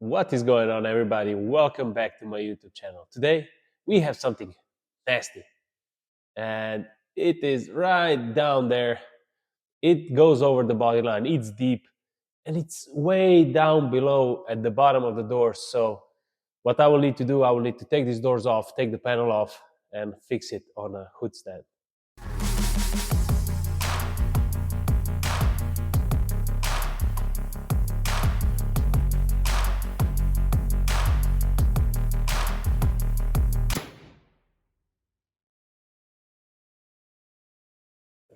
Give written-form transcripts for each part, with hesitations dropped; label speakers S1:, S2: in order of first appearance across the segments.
S1: What is going on, everybody? Welcome back to my YouTube channel. Today, we have something nasty, and it is right down there. It goes over the body line, it's deep, and it's way down below at the bottom of the door. So, what I will need to do, I will need to take these doors off, take the panel off, and fix it on a hood stand.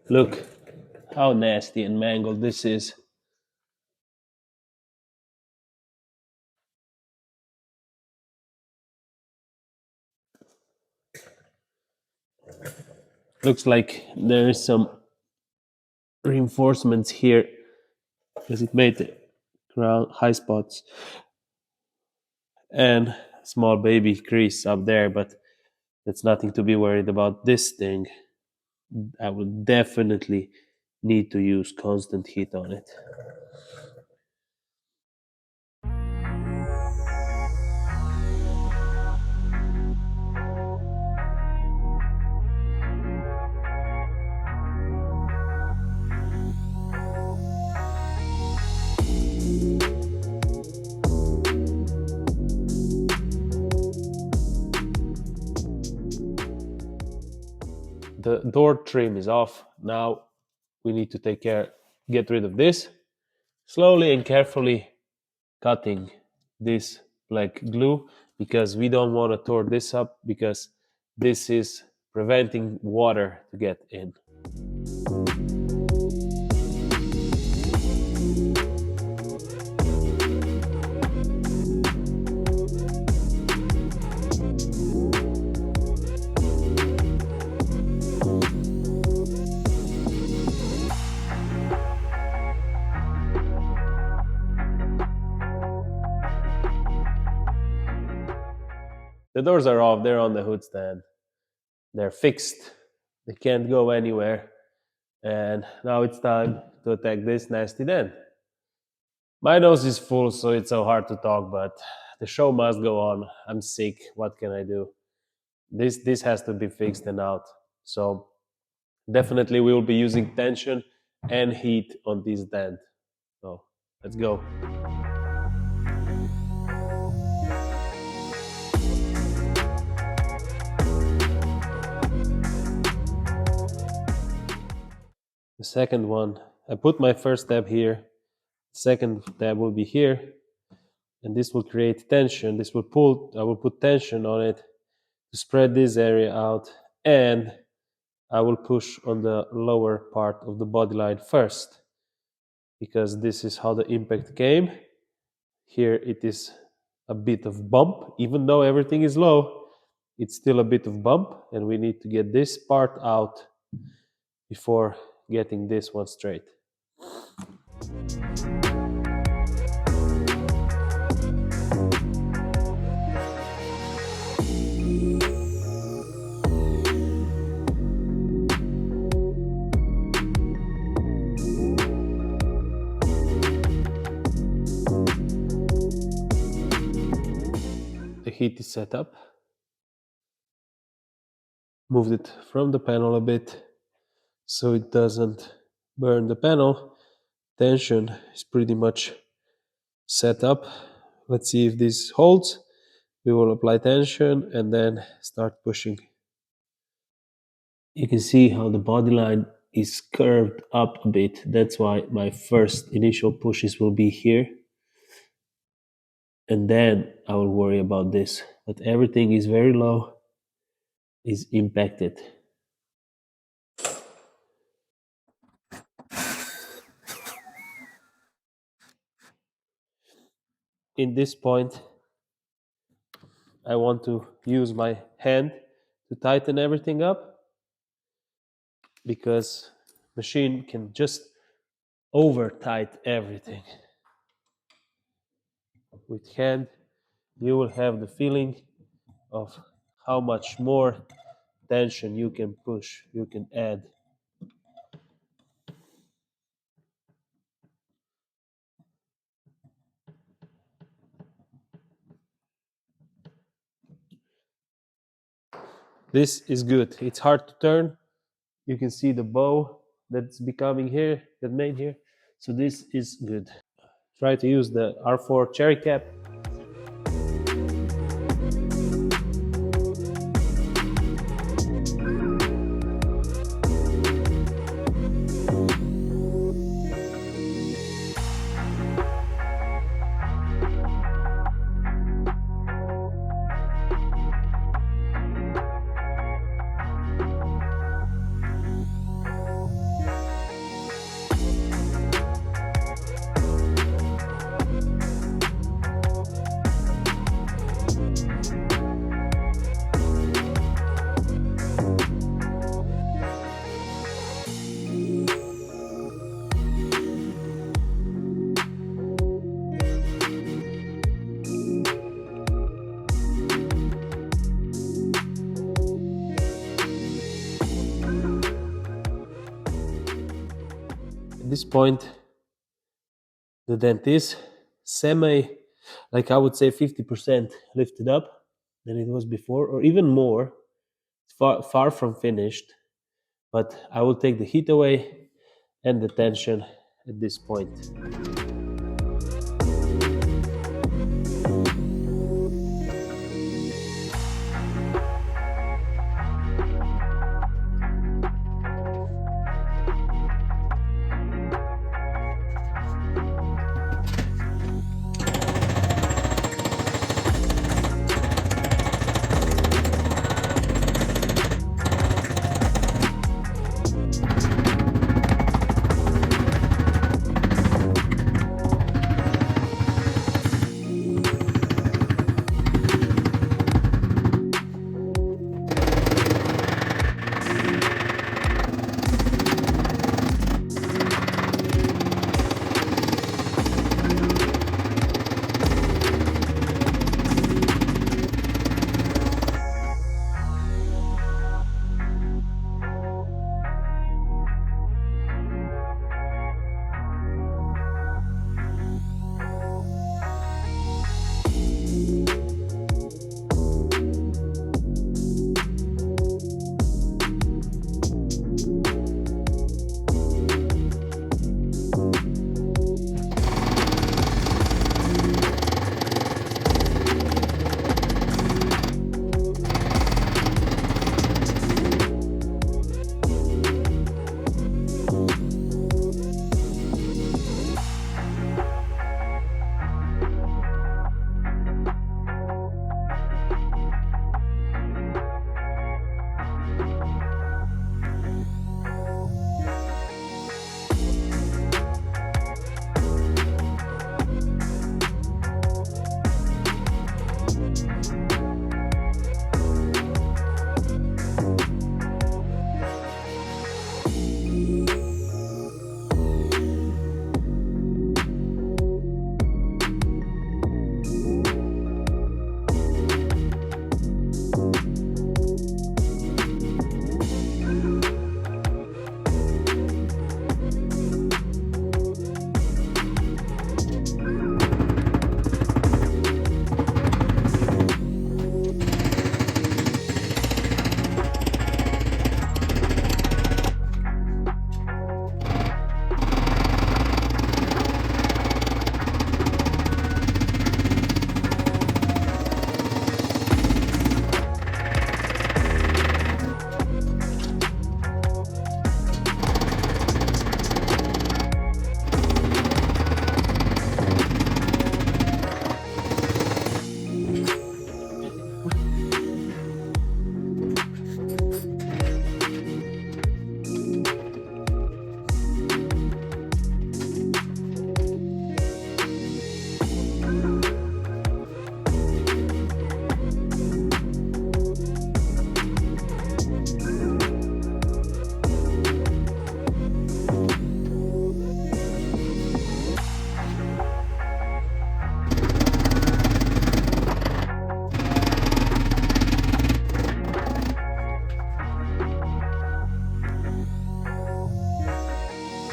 S1: Look how nasty and mangled this is. Looks like there is some reinforcements here because it made the ground high spots and small baby crease up there, but that's nothing to be worried about. This thing, I would definitely need to use constant heat on it. The door trim is off. Now we need to get rid of this. Slowly and carefully cutting this black glue because we don't want to tear this up because this is preventing water to get in. The doors are off, they're on the hood stand. They're fixed. They can't go anywhere. And now it's time to attack this nasty dent. My nose is full, so it's so hard to talk, but the show must go on. I'm sick. What can I do? This has to be fixed and out. So definitely we will be using tension and heat on this dent. So let's go. The second one, I put my first tab here. Second tab will be here, and this will create tension. This will pull, I will put tension on it to spread this area out, and I will push on the lower part of the body line first because this is how the impact came. Here it is a bit of bump, even though everything is low, it's still a bit of bump, and we need to get this part out before getting this one straight. The heat is set up. Moved it from the panel a bit so it doesn't burn the panel. Tension is pretty much set up. Let's see if this holds. We will apply tension and then start pushing. You can see how the body line is curved up a bit. That's why my first initial pushes will be here. And then I will worry about this. But everything is very low, is impacted. In this point, I want to use my hand to tighten everything up because machine can just over tight everything. With hand, you will have the feeling of how much more tension you can push, you can add. this is good. It's hard to turn. You can see the bow that's becoming here, that made here. So this is good. Try to use the R4 cherry cap. At this point, the dent is semi, like I would say 50% lifted up than it was before, or even more. It's far from finished, but I will take the heat away and the tension at this point.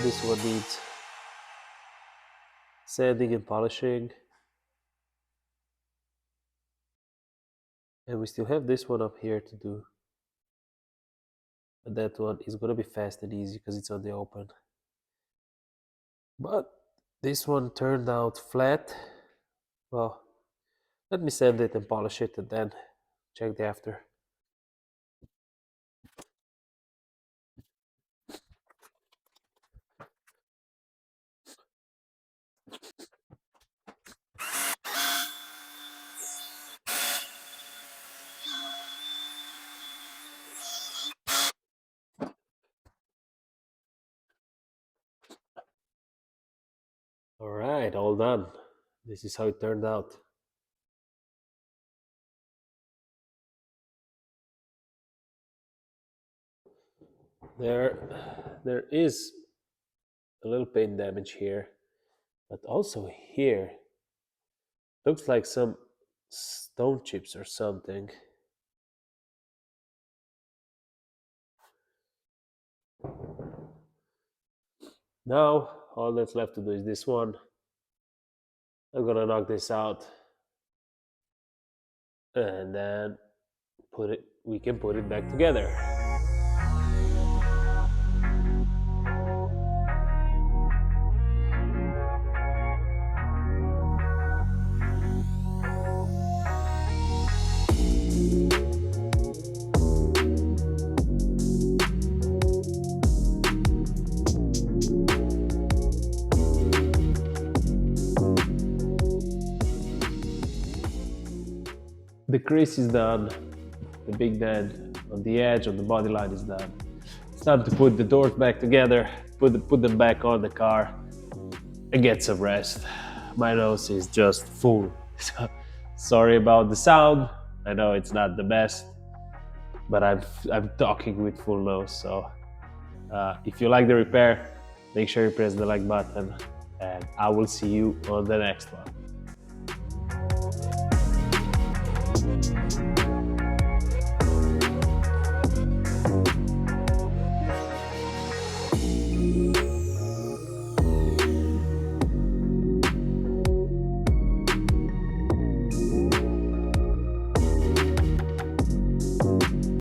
S1: This one needs sanding and polishing. And we still have this one up here to do. But that one is gonna be fast and easy because it's on the open. But this one turned out flat. Well, let me sand it and polish it and then check the after. All right, all done. This is how it turned out. There is a little paint damage here, but also here looks like some stone chips or something. Now all that's left to do is this one. I'm gonna knock this out and then we can put it back together. The crease is done, the big dent on the edge of the body line is done. It's time to put the doors back together, put them back on the car, and get some rest. My nose is just full. So, sorry about the sound. I know it's not the best, but I'm talking with full nose. So if you like the repair, make sure you press the like button, and I will see you on the next one.